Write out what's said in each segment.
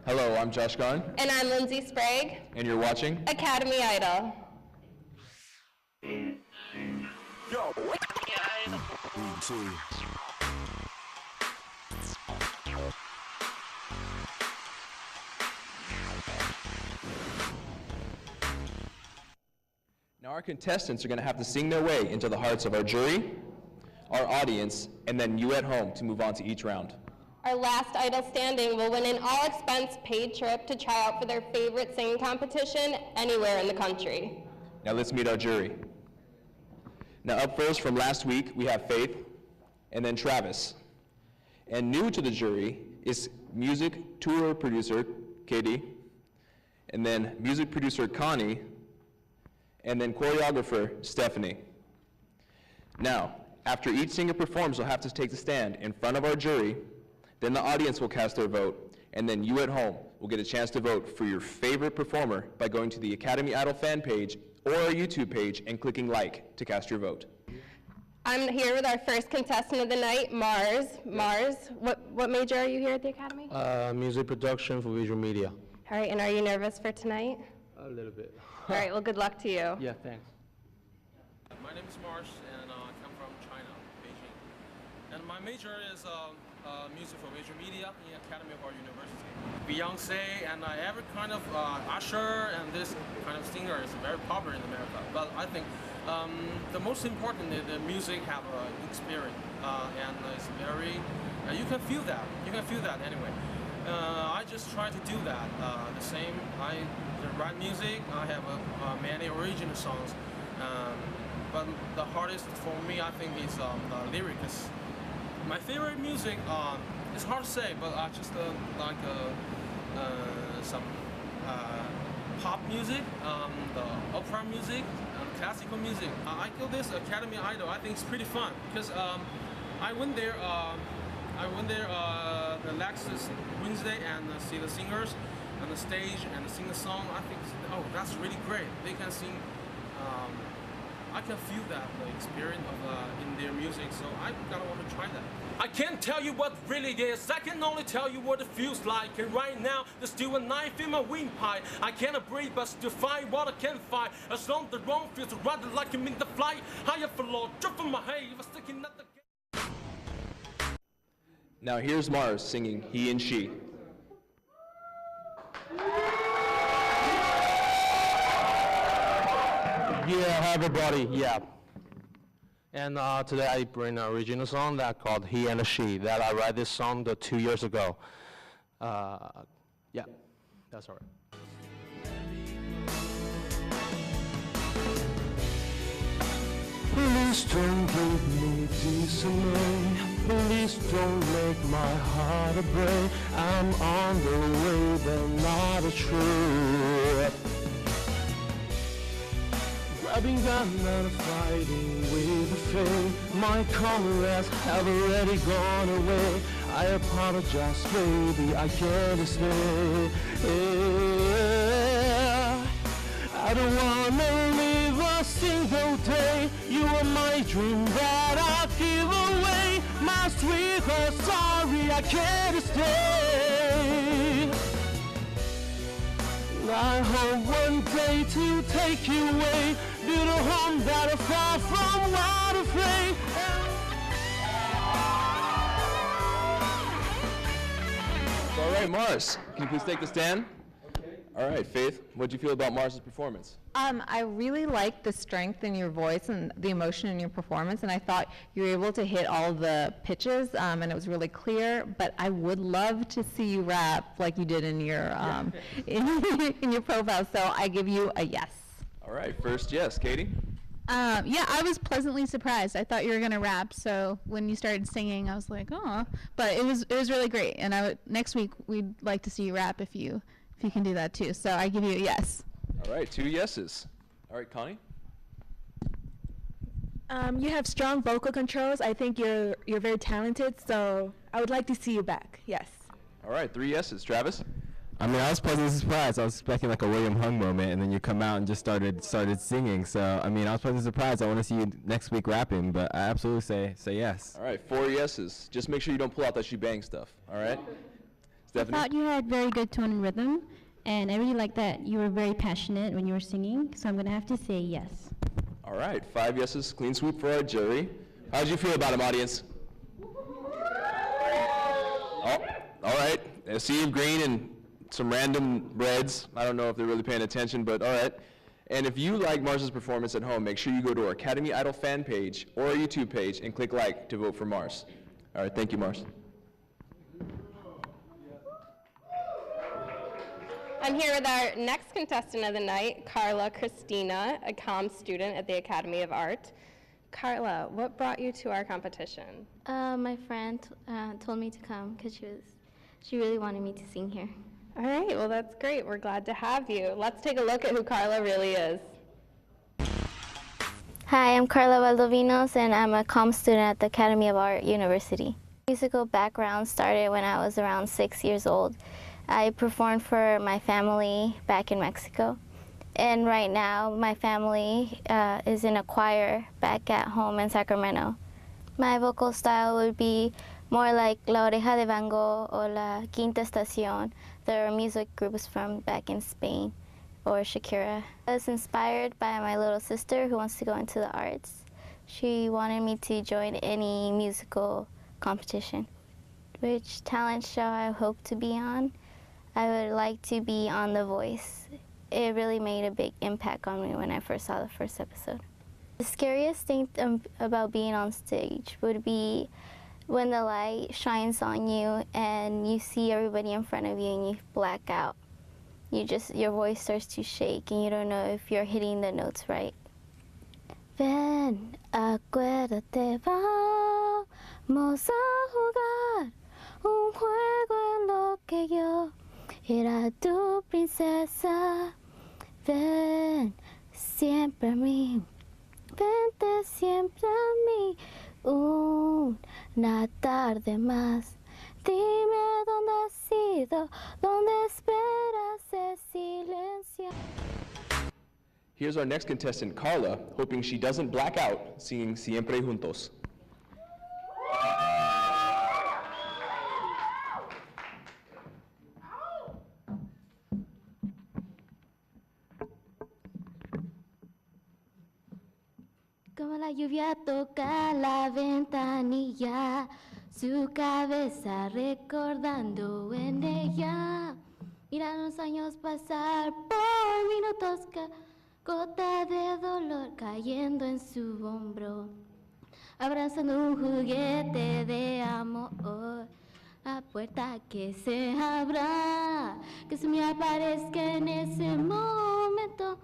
Hello, I'm Josh Gunn. And I'm Lindsay Sprague. And you're watching Academy Idol. Yo. Now our contestants are going to have to sing their way into the hearts of our jury, our audience, and then you at home to move on to each round. Our last idol standing will win an all-expense paid trip to try out for their favorite singing competition anywhere in the country. Now let's meet our jury. Now up first from last week, we have Faith, and then Travis. And new to the jury is music tour producer, Katie, and then music producer, Connie, and then choreographer, Stephanie. Now, after each singer performs, they'll have to take the stand in front of our jury, then the audience will cast their vote, and then you at home will get a chance to vote for your favorite performer by going to the Academy Idol fan page or our YouTube page and clicking like to cast your vote. I'm here with our first contestant of the night, Mars. Mars, what major are you here at the Academy? Music production for visual media. All right, and are you nervous for tonight? A little bit. All right, well, good luck to you. Yeah, thanks. My name is Mars, and I come from China, Beijing. And my major is music for visual media in Academy of our university. Beyonce and every kind of usher and this kind of singer is very popular in America. But I think the most important is the music have experience, and it's very, you can feel that. You can feel that anyway. I just try to do that. The same, I write music, I have many original songs. But the hardest for me, I think, is the lyrics. My favorite music, it's hard to say, but I just like some pop music, the opera music, classical music. I go this Academy Idol. I think it's pretty fun because I went there. The next Wednesday and see the singers on the stage and sing the song. I think, oh, that's really great. They can sing. I can feel that the experience of in their music, so I gotta want to try that. I can't tell you what really is. I can only tell you what it feels like. And right now, there's still a knife in my windpipe. I cannot breathe, but still find what I can fight. As long as the wrong feels rather like I'm in the flight. Higher for Lord, drop from my hay, if I'm sticking at the. Now here's Mars singing He and She. Yeah, hi everybody, yeah. And today I bring an original song that called He and She, that I write this song 2 years ago. Yeah, that's all right. Please don't give me peace of mind. Please don't make my heart a break. I'm on the way, but not a truth. Grabbing gun and fighting with the fate. My comrades have already gone away. I apologize, baby, I can't stay. I don't wanna live a single day. You are my dream that I give away. My sweetheart, sorry, I can't stay. I hope one day to take you away to the home that are far from wild afraid. All right, Mars, can you please take the stand? All right, Faith, what do you feel about Mars's performance? I really liked the strength in your voice and the emotion in your performance, and I thought you were able to hit all the pitches, and it was really clear. But I would love to see you rap like you did in your in your profile. So I give you a yes. All right, first yes, Katie. Yeah, I was pleasantly surprised. I thought you were gonna rap, so when you started singing, I was like, oh. But it was really great. And next week we'd like to see you rap if you can do that too. So I give you a yes. All right, 2 yeses. All right, Connie. You have strong vocal controls. I think you're very talented. So I would like to see you back. Yes. All right, 3 yeses. Travis. I mean, I was pleasantly surprised. I was expecting like a William Hung moment, and then you come out and just started singing. So, I mean, I was pleasantly surprised. I want to see you next week rapping, but I absolutely say yes. All right, 4 yeses. Just make sure you don't pull out that she bang stuff. All right. Stephanie? I thought you had very good tone and rhythm, and I really liked that you were very passionate when you were singing, so I'm going to have to say yes. All right, 5 yeses, clean sweep for our jury. How did you feel about him, audience? Oh, all right, a sea of green and some random reds. I don't know if they're really paying attention, but all right. And if you like Mars's performance at home, make sure you go to our Academy Idol fan page or our YouTube page and click like to vote for Mars. All right, thank you, Mars. I'm here with our next contestant of the night, Carla Christina, a comm student at the Academy of Art. Carla, what brought you to our competition? My friend told me to come because she really wanted me to sing here. All right, well that's great. We're glad to have you. Let's take a look at who Carla really is. Hi, I'm Carla Valdovinos, and I'm a comm student at the Academy of Art University. Musical background started when I was around 6 years old. I performed for my family back in Mexico. And right now, my family is in a choir back at home in Sacramento. My vocal style would be more like La Oreja de Van Gogh or La Quinta Estación. There are music groups from back in Spain, or Shakira. I was inspired by my little sister who wants to go into the arts. She wanted me to join any musical competition. Which talent show I hope to be on? I would like to be on The Voice. It really made a big impact on me when I first saw the first episode. The scariest thing about being on stage would be when the light shines on you and you see everybody in front of you and you black out. Your voice starts to shake and you don't know if you're hitting the notes right. Ven, acuérdate, vamos a jugar un juego en lo que yo era tu princesa. Ven siempre a mí, vente siempre a mí, una tarde más. Dime dónde has sido, dónde esperas el silencio. Here's our next contestant, Carla, hoping she doesn't black out singing Siempre Juntos. Como la lluvia toca la ventanilla, su cabeza recordando en ella. Mira los años pasar por minutos, gota de dolor cayendo en su hombro, abrazando un juguete de amor. La puerta que se abra, que se me aparezca en ese momento.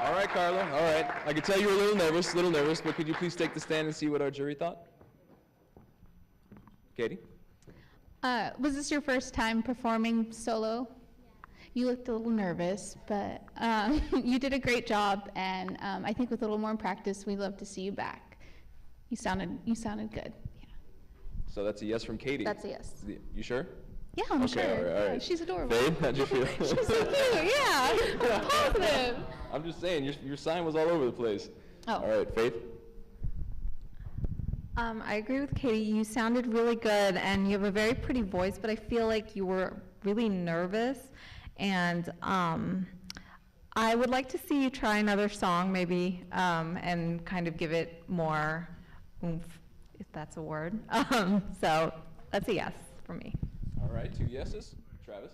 All right, Carla, all right. I can tell you were a little nervous, but could you please take the stand and see what our jury thought? Katie? Was this your first time performing solo? You looked a little nervous, but you did a great job, and I think with a little more practice, we'd love to see you back. You sounded good. Yeah. So that's a yes from Katie. That's a yes. You sure? Yeah, I'm Okay, sure. all right, all right. She's adorable. Babe, how'd you feel? She's so cute. Yeah, positive. I'm just saying, your sign was all over the place. Oh. All right, Faith? I agree with Katie. You sounded really good, and you have a very pretty voice, but I feel like you were really nervous. And I would like to see you try another song, maybe, and kind of give it more oomph, if that's a word. So that's a yes for me. All right, 2 yeses. Travis?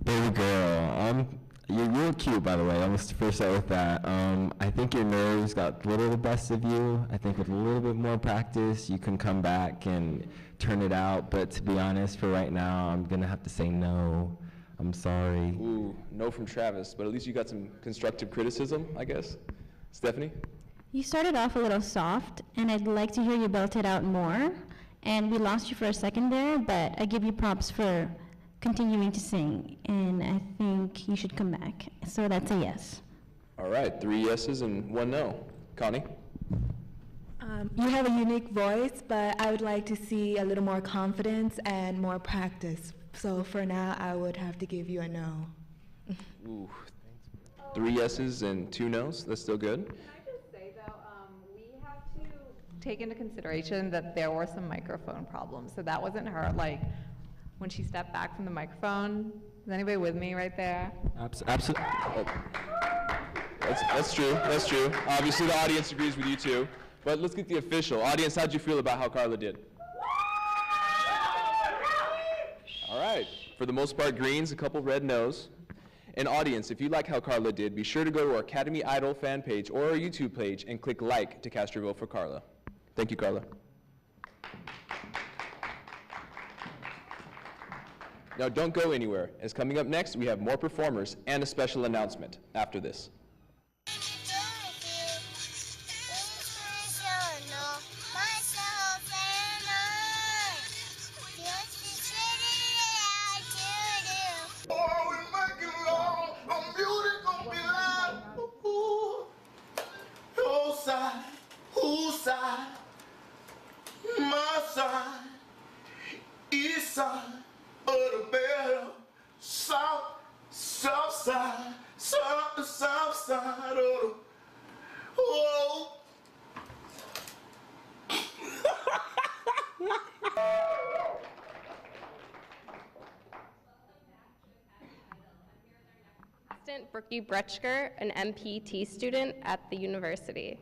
Baby girl, you're real cute, by the way. I must first start with that. I think your nerves got a little the best of you. I think with a little bit more practice, you can come back and turn it out. But to be honest, for right now, I'm gonna have to say no. I'm sorry. Ooh, no from Travis, but at least you got some constructive criticism, I guess. Stephanie? You started off a little soft, and I'd like to hear you belt it out more. And we lost you for a second there, but I give you props for continuing to sing, and I think you should come back. So that's a yes. All right, 3 yeses and 1 no. Connie? You have a unique voice, but I would like to see a little more confidence and more practice. So for now, I would have to give you a no. Ooh, 3 yeses and 2 nos. That's still good. Can I just say, though, we have to take into consideration that there were some microphone problems. So that wasn't her, like, when she stepped back from the microphone. Is anybody with me right there? Absolutely. That's true. That's true. Obviously, the audience agrees with you too. But let's get the official. Audience, how'd you feel about how Carla did? All right. For the most part, greens, a couple red no's. And audience, if you like how Carla did, be sure to go to our Academy Idol fan page or our YouTube page and click like to cast your vote for Carla. Thank you, Carla. Now, don't go anywhere, as coming up next, we have more performers and a special announcement after this. Whose side? My side, east side, or the better, south side, south side, or the, whoa. Brookie Bretschker, an MPT student at the university.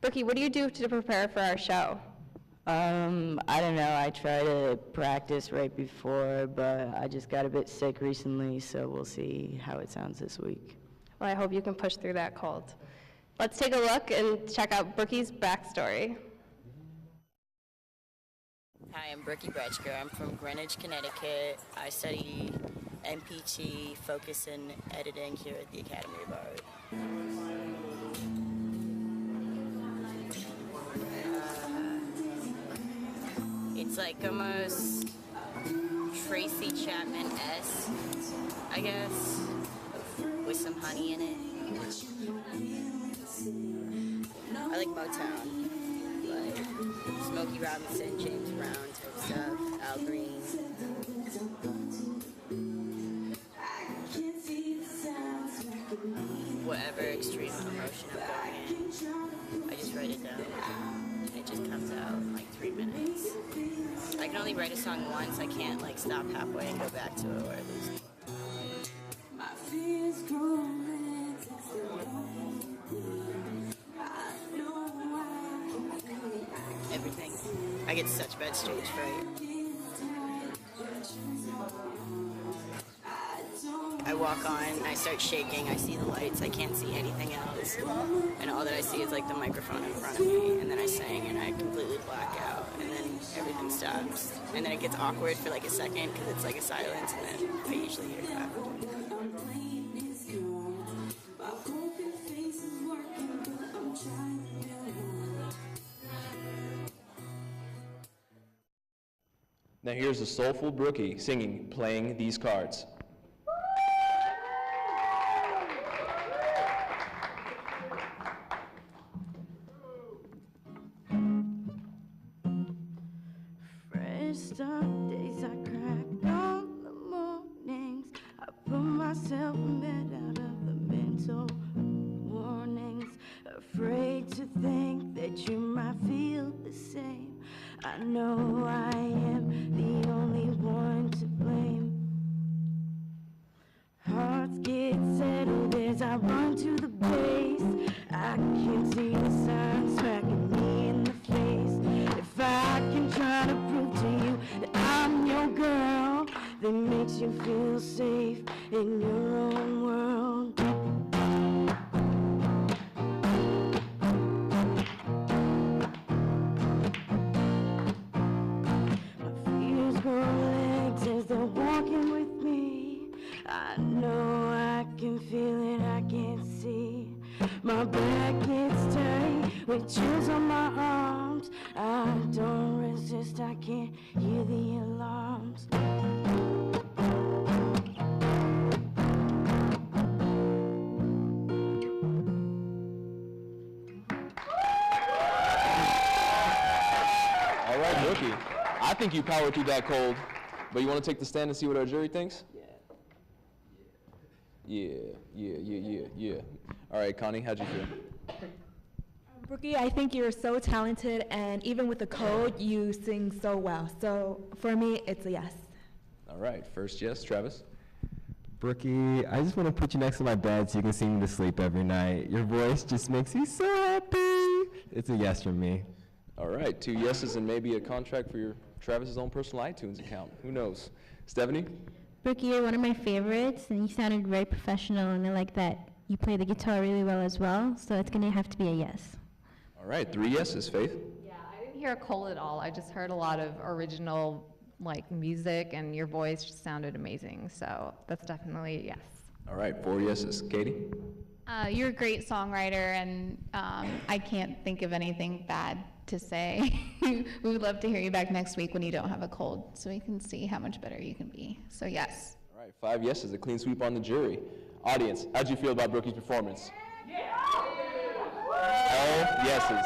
Brookie, what do you do to prepare for our show? I don't know. I try to practice right before, but I just got a bit sick recently, so we'll see how it sounds this week. Well, I hope you can push through that cold. Let's take a look and check out Brookie's backstory. Hi, I'm Brookie Bretschker. I'm from Greenwich, Connecticut. I study MPT, focus in editing here at the Academy of Art. It's like almost Tracy Chapman-esque, I guess, with some honey in it. I like Motown, like Smokey Robinson, James Brown type stuff, Al Green. Whatever extreme emotion I'm going in, I just write it down, and it just comes out in like 3 minutes. I can only write a song once. I can't like stop halfway and go back to it, or at least. Everything. I get such bad stage fright. I walk on, I start shaking, I see the lights, I can't see anything else. And all that I see is like the microphone in front of me, and then I sing and I completely black out, and then everything stops. And then it gets awkward for like a second because it's like a silence, and then I usually hear clapping. Now here's the soulful Brookie singing Playing These Cards. Some days I crack on the mornings. I put myself in bed out of the mental warnings. Afraid to think that you might feel the same. I know I am the only one to blame. Hearts get settled as I run to the base. I can see the sun smacking me in the face. If I can try to prove to you that I'm your girl, that makes you feel safe in your own world. My fears grow legs as they're walking with me. I know I can feel it, I can't see. My back gets tight with chills on my arms. I don't resist, I can't hear the alarms. All right, Brookie. I think you powered through that cold, but you want to take the stand and see what our jury thinks? Yeah. All right, Connie, how'd you feel? Brookie, I think you're so talented, and even with the code, you sing so well. So for me, it's a yes. All right, first yes, Travis. Brookie, I just want to put you next to my bed so you can sing me to sleep every night. Your voice just makes me so happy. It's a yes from me. All right, 2 yeses and maybe a contract for your Travis's own personal iTunes account. Who knows? Stephanie? Brookie, you're one of my favorites, and you sounded very professional, and I like that you play the guitar really well as well, so it's going to have to be a yes. All right, 3 yeses. Faith? Yeah, I didn't hear a cold at all. I just heard a lot of original music, and your voice just sounded amazing. So that's definitely a yes. All right, 4 yeses. Katie? You're a great songwriter, and I can't think of anything bad to say. We would love to hear you back next week when you don't have a cold, so we can see how much better you can be. So yes. All right, 5 yeses, a clean sweep on the jury. Audience, how'd you feel about Brookie's performance? All yeses.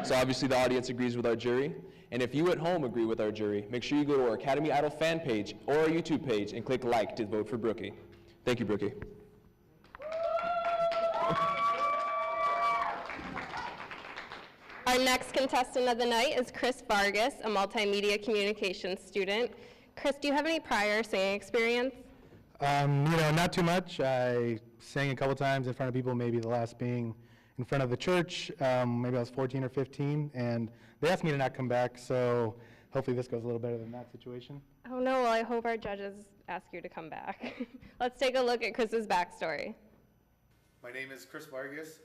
So obviously the audience agrees with our jury. And if you at home agree with our jury, make sure you go to our Academy Idol fan page or our YouTube page and click like to vote for Brookie. Thank you, Brookie. Our next contestant of the night is Chris Vargas, a multimedia communications student. Chris, do you have any prior singing experience? Not too much. I sang a couple times in front of people, maybe the last being in front of the church. Maybe I was 14 or 15, and they asked me to not come back, so hopefully this goes a little better than that situation. Oh no, well I hope our judges ask you to come back. Let's take a look at Chris's backstory. My name is Chris Vargas.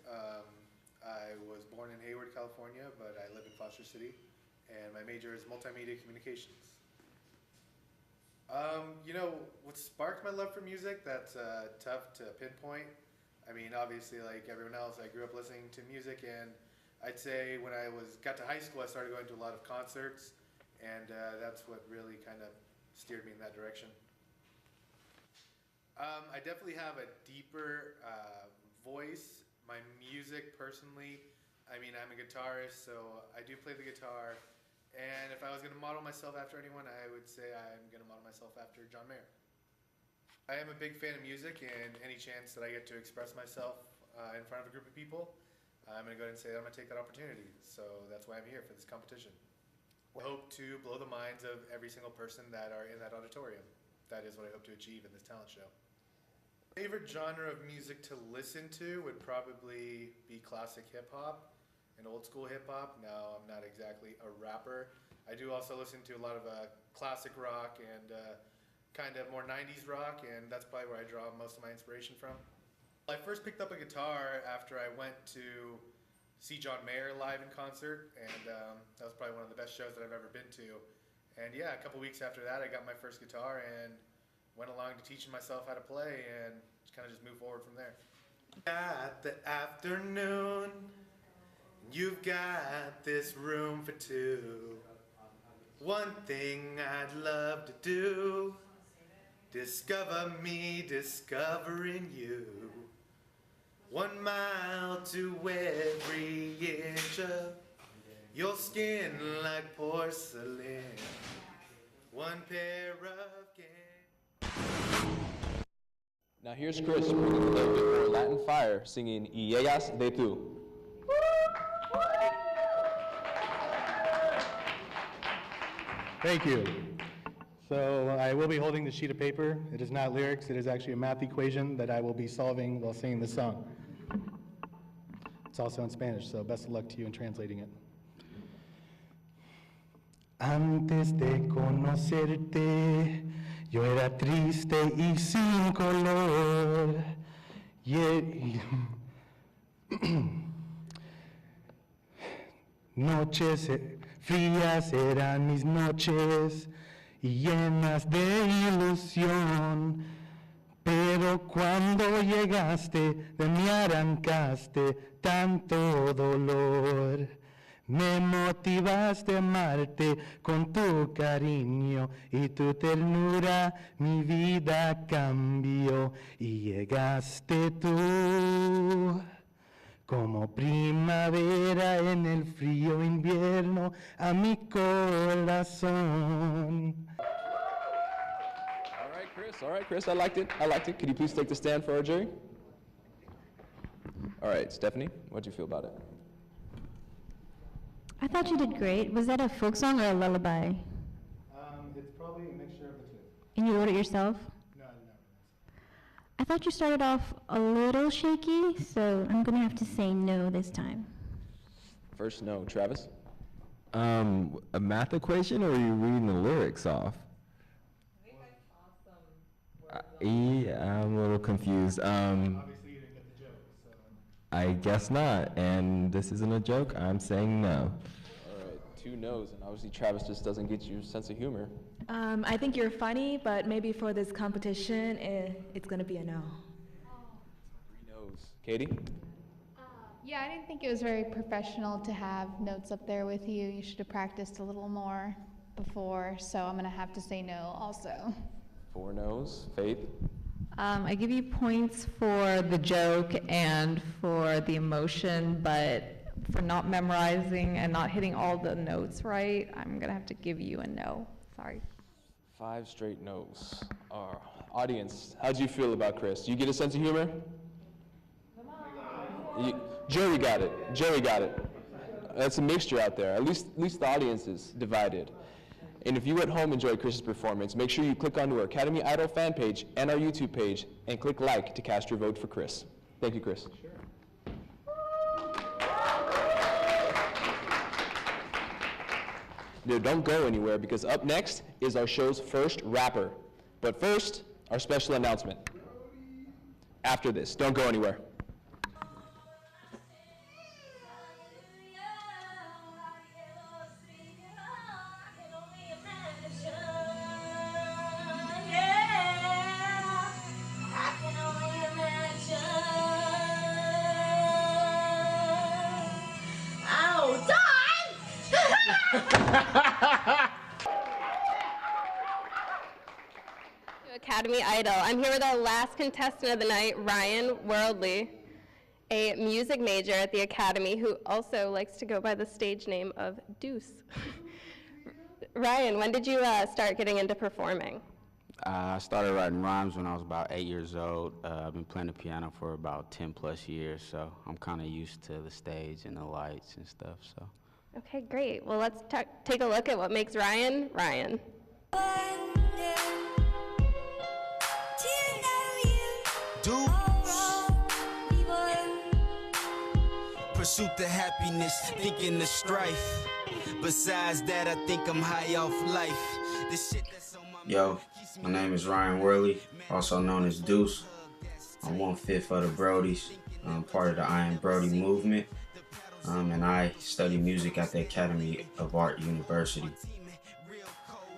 I was born in Hayward, California, but I live in Foster City, and my major is multimedia communications. What sparked my love for music, that's tough to pinpoint. I mean, obviously, like everyone else, I grew up listening to music, and I'd say when I got to high school, I started going to a lot of concerts, and that's what really kind of steered me in that direction. I definitely have a deeper voice. My music, personally, I mean, I'm a guitarist, so I do play the guitar. And if I was going to model myself after anyone, I would say I'm going to model myself after John Mayer. I am a big fan of music, and any chance that I get to express myself in front of a group of people, I'm going to go ahead and say that I'm going to take that opportunity. So that's why I'm here for this competition. I hope to blow the minds of every single person that are in that auditorium. That is what I hope to achieve in this talent show. Favorite genre of music to listen to would probably be classic hip-hop and old school hip-hop. Now, I'm not exactly a rapper. I do also listen to a lot of classic rock and kind of more 90s rock, and that's probably where I draw most of my inspiration from. I first picked up a guitar after I went to see John Mayer live in concert, and that was probably one of the best shows that I've ever been to. And yeah, a couple weeks after that, I got my first guitar and went along to teaching myself how to play and kind of just move forward from there. Got the afternoon, you've got this room for two. One thing I'd love to do, discover me, discovering you. 1 mile to every inch of your skin like porcelain. One pair of Now here's Chris bringing a little bit more Latin fire, singing AI101911.m4v. Thank you. So I will be holding the sheet of paper. It is not lyrics, it is actually a math equation that I will be solving while singing this song. It's also in Spanish, so best of luck to you in translating it. Antes de conocerte, yo era triste y sin color. Noches frías eran mis noches y llenas de ilusión. Pero cuando llegaste, de mí arrancaste tanto dolor. Me motivaste a amarte con tu cariño y tu ternura, mi vida cambió y llegaste tú. Como primavera en el frío invierno a mi corazón. All right, Chris, I liked it. Could you please take the stand for our jury? All right, Stephanie, what do you feel about it? I thought you did great. Was that a folk song or a lullaby? It's probably a mixture of the two. And you wrote it yourself? No, no. I thought you started off a little shaky, so I'm going to have to say no this time. First, no. Travis? A math equation, or are you reading the lyrics off? Yeah, I'm a little confused. Obviously, you didn't get the joke, so. I guess not, and this isn't a joke. I'm saying no. All right, 2 no's, and obviously Travis just doesn't get your sense of humor. I think you're funny, but maybe for this competition, it's going to be a no. 3 no's. Katie? Yeah, I didn't think it was very professional to have notes up there with you. You should have practiced a little more before, so I'm going to have to say no also. 4 no's. Faith? I give you points for the joke and for the emotion, but for not memorizing and not hitting all the notes right, I'm going to have to give you a no. Sorry. 5 straight no's. Audience, how'd you feel about Chris? Do you get a sense of humor? Joey got it. Joey got it. That's a mixture out there. At least the audience is divided. And if you at home enjoyed Chris's performance, make sure you click onto our Academy Idol fan page and our YouTube page and click like to cast your vote for Chris. Thank you, Chris. Now, don't go anywhere, because up next is our show's first rapper. But first, our special announcement. After this, don't go anywhere. Academy Idol. I'm here with our last contestant of the night, Ryan Worldly, a music major at the Academy who also likes to go by the stage name of Deuce. Ryan, when did you start getting into performing? I started writing rhymes when I was about 8 years old. I've been playing the piano for about 10 plus years, so I'm kind of used to the stage and the lights and stuff. So. Okay, great. Well, let's take a look at what makes Ryan, Ryan. Pursuit to happiness, thinking the strife. Besides that, I think I'm high off life. This shit that's on my Yo, my name is Ryan Worley, also known as Deuce. I'm 1/5 of the Brodies. I'm part of the I Am Brody movement, and I study music at the Academy of Art University.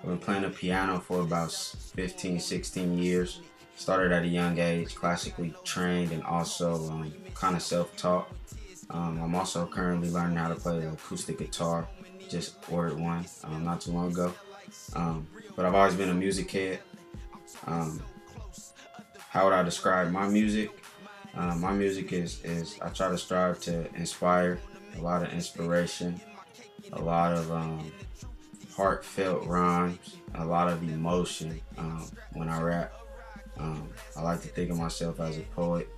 I've been playing the piano for about 15, 16 years. Started at a young age, classically trained, and also kind of self-taught. I'm also currently learning how to play the acoustic guitar. Just ordered one not too long ago. But I've always been a music head. How would I describe my music? My music is I try to strive to inspire, a lot of inspiration, a lot of heartfelt rhymes, a lot of emotion when I rap. I like to think of myself as a poet,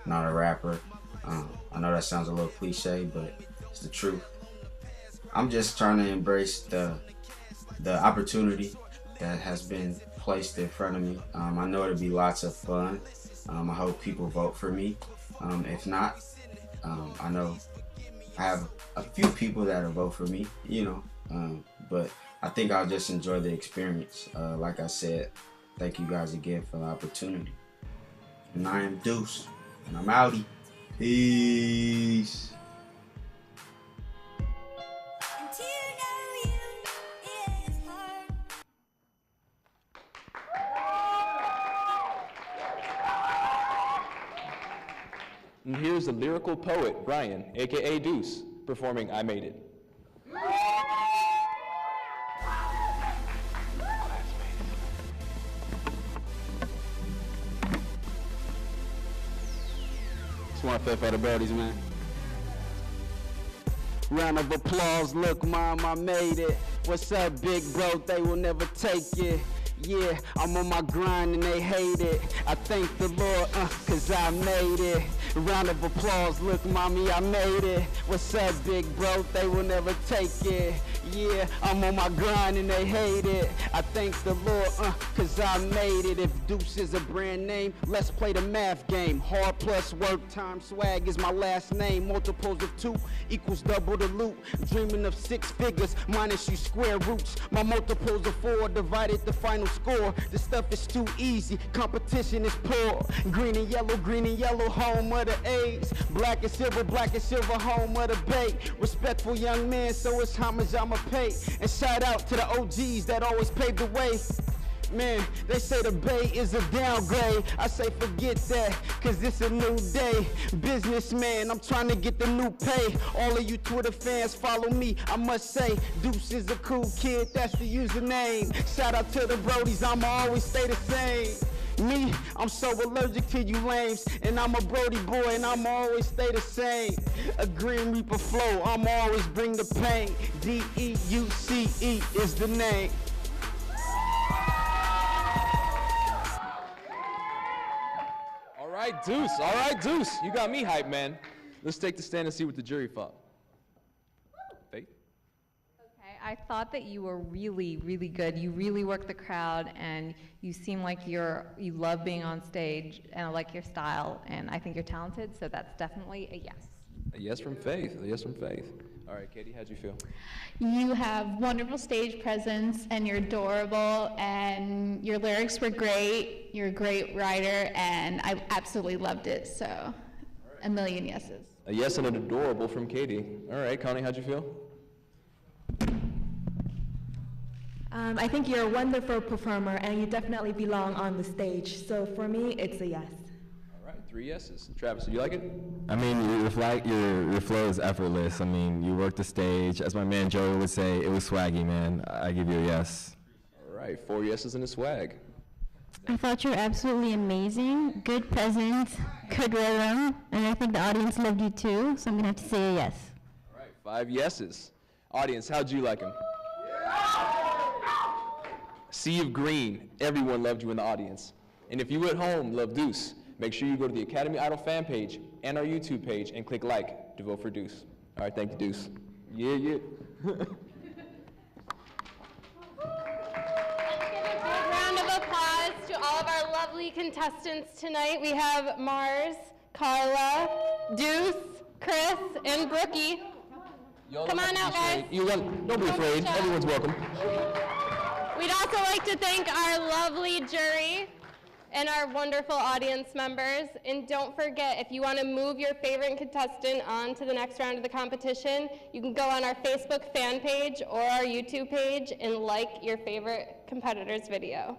not a rapper. I know that sounds a little cliche, but it's the truth. I'm just trying to embrace the opportunity that has been placed in front of me. I know it'll be lots of fun. I hope people vote for me. If not, I know I have a few people that'll vote for me, you know, but I think I'll just enjoy the experience. Like I said, thank you guys again for the opportunity. And I am Deuce, and I'm outie. Peace. And here's the lyrical poet, Ryan, aka Deuce, performing I Made It. Just want to flip for the birdies, man. Round of applause, look mom, I made it. What's up, big bro? They will never take it. Yeah, I'm on my grind and they hate it. I thank the Lord, cause I made it. Round of applause, look mommy, I made it. What's up, big bro? They will never take it. Yeah, I'm on my grind and they hate it. I thank the Lord, cause I made it. If Deuce is a brand name, let's play the math game. Hard plus work times swag is my last name. Multiples of 2 equals double the loot. Dreaming of 6 figures, minus you square roots. My multiples of 4 divided the final score. This stuff is too easy, competition is poor. Green and yellow, home of the A's. Black and silver, home of the Bay. Respectful young man, so it's homage I'ma pay. And shout out to the OGs that always paved the way. Man, they say the Bay is a downgrade. I say forget that, cause it's a new day. Businessman, I'm trying to get the new pay. All of you Twitter fans follow me, I must say. Deuce is a cool kid, that's the username. Shout out to the Brodies, I'ma always stay the same. Me, I'm so allergic to you lames. And I'm a Brody boy and I'ma always stay the same. A Green Reaper flow, I'ma always bring the pain. D-E-U-C-E is the name. All right, Deuce. You got me hyped, man. Let's take the stand and see what the jury thought. Faith? Okay, I thought that you were really, really good. You really worked the crowd, and you seem like you love being on stage, and I like your style, and I think you're talented, so that's definitely a yes. A yes from Faith. A yes from Faith. All right, Katie, how'd you feel? You have wonderful stage presence, and you're adorable, and your lyrics were great. You're a great writer, and I absolutely loved it, so a million yeses. A yes and an adorable from Katie. All right, Connie, how'd you feel? I think you're a wonderful performer, and you definitely belong on the stage. So for me, it's a yes. All right, 3 yeses. Travis, do you like it? I mean, your flow is effortless. I mean, you work the stage. As my man Joey would say, it was swaggy, man. I give you a yes. All right, 4 yeses and a swag. I thought you were absolutely amazing. Good presence, good rhythm, and I think the audience loved you too, so I'm going to have to say a yes. All right, 5 yeses. Audience, how'd you like him? Sea of green, everyone loved you in the audience. And if you at home love Deuce, make sure you go to the Academy Idol fan page and our YouTube page and click like to vote for Deuce. All right, thank you, Deuce. Yeah, yeah. Round of applause to all of our lovely contestants tonight. We have Mars, Carla, Deuce, Chris, and Brookie. Come on out, guys. Don't be afraid. Everyone's welcome. We'd also like to thank our lovely jury and our wonderful audience members. And don't forget, if you want to move your favorite contestant on to the next round of the competition, you can go on our Facebook fan page or our YouTube page and like your favorite competitor's video.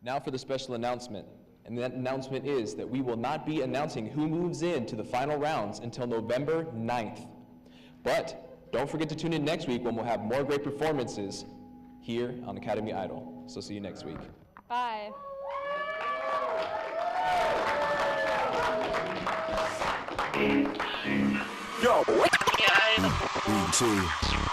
Now for the special announcement. And that announcement is that we will not be announcing who moves in to the final rounds until November 9th. But don't forget to tune in next week when we'll have more great performances here on Academy Idol. So see you next week. Bye. Yo. Me too.